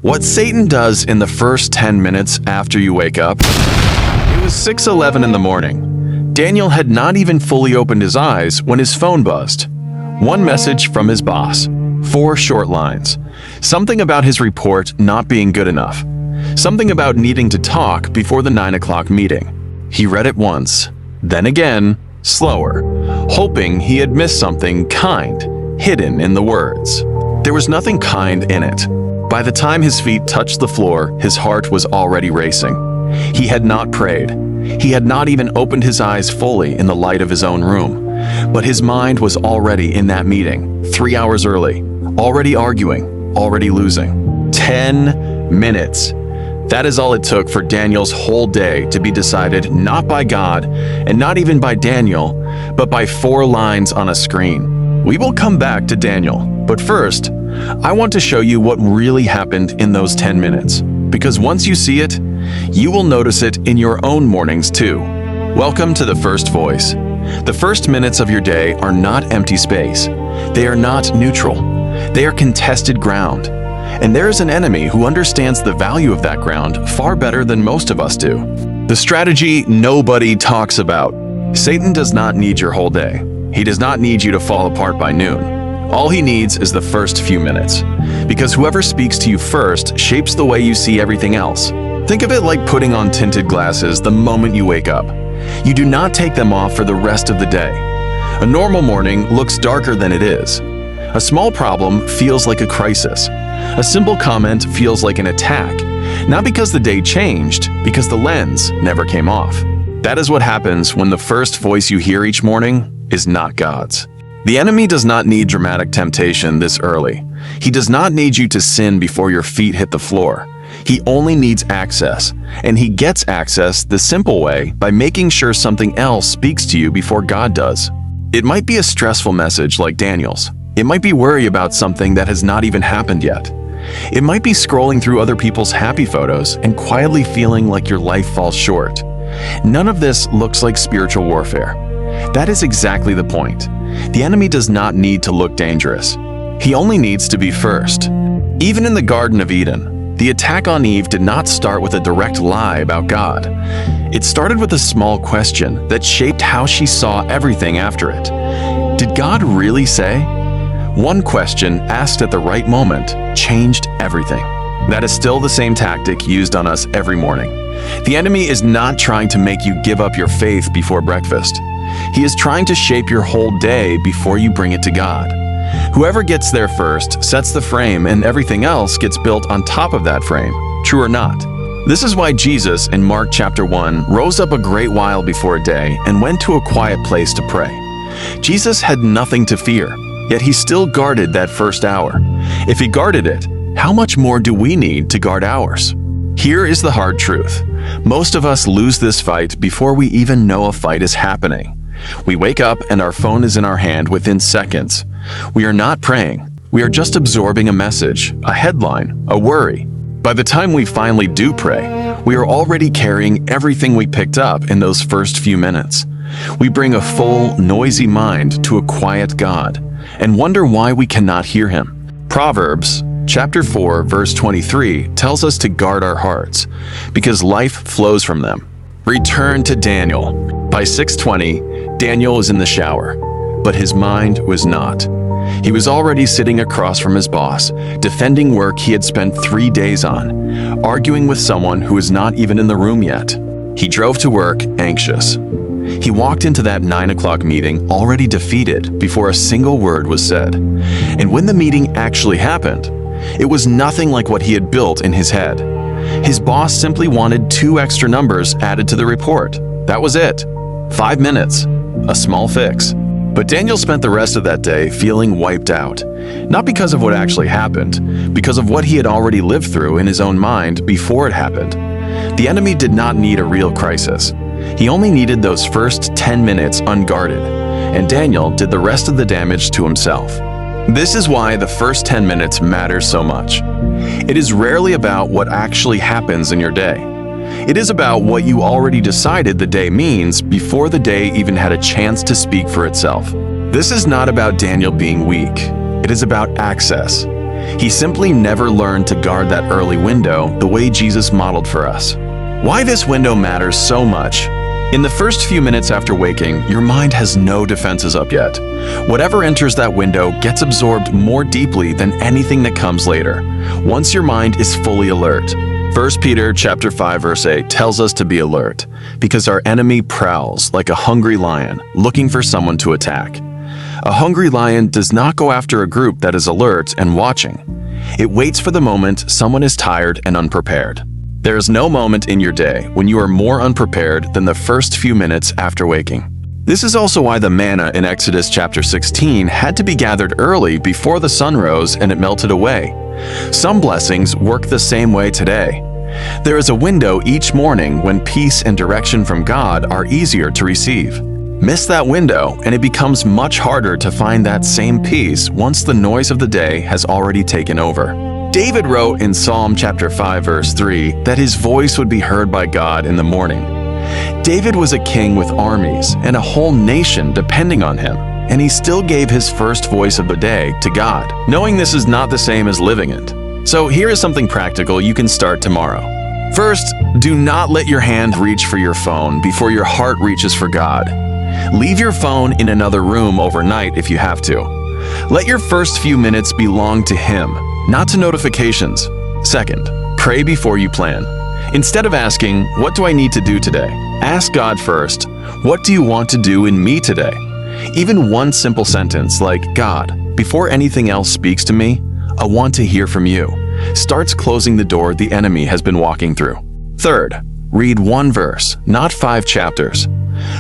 What Satan does in the first 10 minutes after you wake up. It was 6:11 in the morning. Daniel had not even fully opened his eyes when his phone buzzed. One message from his boss. 4 short lines. Something about his report not being good enough. Something about needing to talk before the 9 o'clock meeting. He read it once, then again, slower, hoping he had missed something kind, hidden in the words. There was nothing kind in it. By the time his feet touched the floor, his heart was already racing. He had not prayed. He had not even opened his eyes fully in the light of his own room. But his mind was already in that meeting, 3 hours early, already arguing, already losing. 10 minutes. That is all it took for Daniel's whole day to be decided not by God and not even by Daniel, but by 4 lines on a screen. We will come back to Daniel, but first, I want to show you what really happened in those 10 minutes, because once you see it, you will notice it in your own mornings too. Welcome to the First Voice. The first minutes of your day are not empty space. They are not neutral. They are contested ground. And there is an enemy who understands the value of that ground far better than most of us do. The strategy nobody talks about. Satan does not need your whole day. He does not need you to fall apart by noon. All he needs is the first few minutes, because whoever speaks to you first shapes the way you see everything else. Think of it like putting on tinted glasses the moment you wake up. You do not take them off for the rest of the day. A normal morning looks darker than it is. A small problem feels like a crisis. A simple comment feels like an attack, not because the day changed, because the lens never came off. That is what happens when the first voice you hear each morning is not God's. The enemy does not need dramatic temptation this early. He does not need you to sin before your feet hit the floor. He only needs access, and he gets access the simple way by making sure something else speaks to you before God does. It might be a stressful message like Daniel's. It might be worry about something that has not even happened yet. It might be scrolling through other people's happy photos and quietly feeling like your life falls short. None of this looks like spiritual warfare. That is exactly the point. The enemy does not need to look dangerous. He only needs to be first. Even in the Garden of Eden, the attack on Eve did not start with a direct lie about God. It started with a small question that shaped how she saw everything after it. Did God really say? One question asked at the right moment changed everything. That is still the same tactic used on us every morning. The enemy is not trying to make you give up your faith before breakfast. He is trying to shape your whole day before you bring it to God. Whoever gets there first sets the frame, and everything else gets built on top of that frame, true or not. This is why Jesus in Mark chapter 1 rose up a great while before day and went to a quiet place to pray. Jesus had nothing to fear, yet he still guarded that first hour. If he guarded it, how much more do we need to guard ours? Here is the hard truth. Most of us lose this fight before we even know a fight is happening. We wake up and our phone is in our hand within seconds. We are not praying. We are just absorbing a message, a headline, a worry. By the time we finally do pray, we are already carrying everything we picked up in those first few minutes. We bring a full, noisy mind to a quiet God and wonder why we cannot hear him. Proverbs chapter 4, verse 23 tells us to guard our hearts because life flows from them. Return to Daniel. By 6:20, Daniel was in the shower, but his mind was not. He was already sitting across from his boss, defending work he had spent 3 days on, arguing with someone who was not even in the room yet. He drove to work anxious. He walked into that 9 o'clock meeting already defeated before a single word was said. And when the meeting actually happened, it was nothing like what he had built in his head. His boss simply wanted 2 extra numbers added to the report. That was it. 5 minutes. A small fix. But Daniel spent the rest of that day feeling wiped out. Not because of what actually happened, because of what he had already lived through in his own mind before it happened. The enemy did not need a real crisis. He only needed those first 10 minutes unguarded, and Daniel did the rest of the damage to himself. This is why the first 10 minutes matter so much. It is rarely about what actually happens in your day. It is about what you already decided the day means before the day even had a chance to speak for itself. This is not about Daniel being weak. It is about access. He simply never learned to guard that early window the way Jesus modeled for us. Why this window matters so much. In the first few minutes after waking, your mind has no defenses up yet. Whatever enters that window gets absorbed more deeply than anything that comes later, once your mind is fully alert. 1 Peter chapter 5 verse 8 tells us to be alert, because our enemy prowls like a hungry lion, looking for someone to attack. A hungry lion does not go after a group that is alert and watching. It waits for the moment someone is tired and unprepared. There is no moment in your day when you are more unprepared than the first few minutes after waking. This is also why the manna in Exodus chapter 16 had to be gathered early before the sun rose and it melted away. Some blessings work the same way today. There is a window each morning when peace and direction from God are easier to receive. Miss that window and it becomes much harder to find that same peace once the noise of the day has already taken over. David wrote in Psalm chapter 5 verse 3 that his voice would be heard by God in the morning. David was a king with armies and a whole nation depending on him, and he still gave his first voice of the day to God, knowing this is not the same as living it. So here is something practical you can start tomorrow. First, do not let your hand reach for your phone before your heart reaches for God. Leave your phone in another room overnight if you have to. Let your first few minutes belong to Him, not to notifications. Second, pray before you plan. Instead of asking, "What do I need to do today?" ask God first, "What do you want to do in me today?" Even one simple sentence like, "God, before anything else speaks to me, I want to hear from you," starts closing the door the enemy has been walking through. Third, read one verse, not 5 chapters.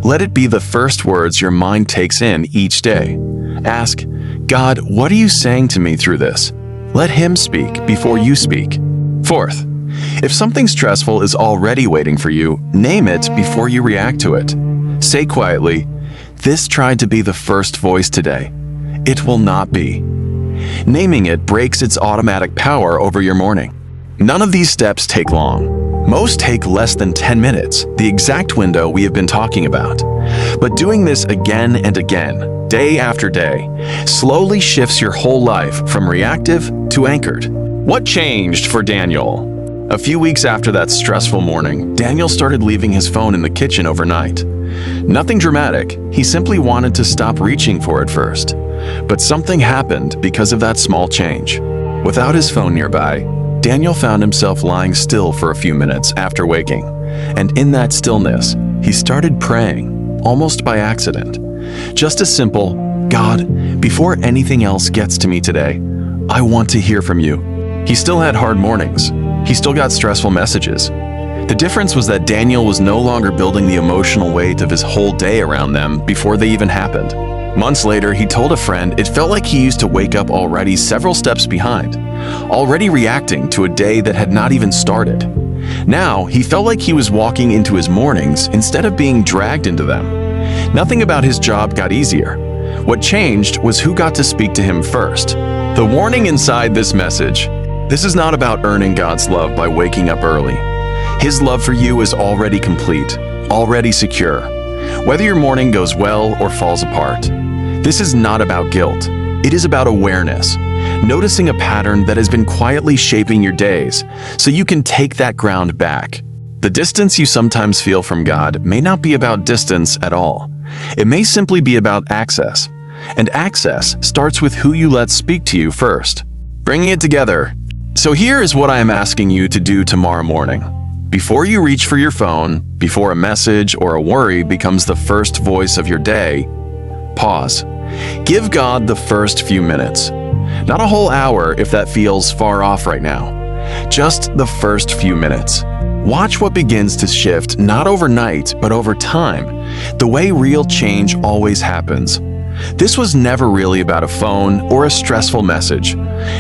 Let it be the first words your mind takes in each day. Ask, "God, what are you saying to me through this?" Let Him speak before you speak. Fourth, if something stressful is already waiting for you, name it before you react to it. Say quietly, "This tried to be the first voice today. It will not be." Naming it breaks its automatic power over your morning. None of these steps take long. Most take less than 10 minutes, the exact window we have been talking about. But doing this again and again, day after day, slowly shifts your whole life from reactive to anchored. What changed for Daniel? A few weeks after that stressful morning, Daniel started leaving his phone in the kitchen overnight. Nothing dramatic, he simply wanted to stop reaching for it first. But something happened because of that small change. Without his phone nearby, Daniel found himself lying still for a few minutes after waking. And in that stillness, he started praying, almost by accident. Just a simple, "God, before anything else gets to me today, I want to hear from you." He still had hard mornings. He still got stressful messages. The difference was that Daniel was no longer building the emotional weight of his whole day around them before they even happened. Months later, he told a friend it felt like he used to wake up already several steps behind, already reacting to a day that had not even started. Now, he felt like he was walking into his mornings instead of being dragged into them. Nothing about his job got easier. What changed was who got to speak to him first. The warning inside this message: this is not about earning God's love by waking up early. His love for you is already complete, already secure. Whether your morning goes well or falls apart, this is not about guilt. It is about awareness, noticing a pattern that has been quietly shaping your days so you can take that ground back. The distance you sometimes feel from God may not be about distance at all. It may simply be about access. And access starts with who you let speak to you first. Bringing it together. So here is what I am asking you to do tomorrow morning. Before you reach for your phone, before a message or a worry becomes the first voice of your day, pause. Give God the first few minutes. Not a whole hour if that feels far off right now. Just the first few minutes. Watch what begins to shift, not overnight, but over time, the way real change always happens. This was never really about a phone or a stressful message.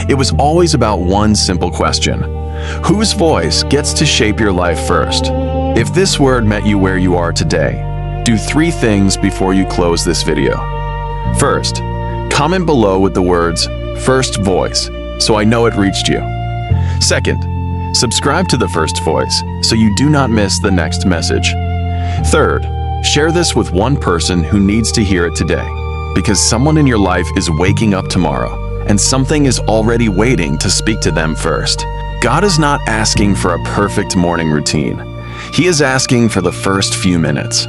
It was always about one simple question. Whose voice gets to shape your life first? If this word met you where you are today, do 3 things before you close this video. First, comment below with the words, "First Voice," so I know it reached you. Second, subscribe to The First Voice so you do not miss the next message. Third, share this with one person who needs to hear it today, because someone in your life is waking up tomorrow, and something is already waiting to speak to them first. God is not asking for a perfect morning routine. He is asking for the first few minutes.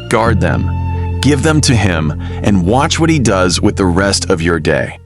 Guard them, give them to Him, and watch what He does with the rest of your day.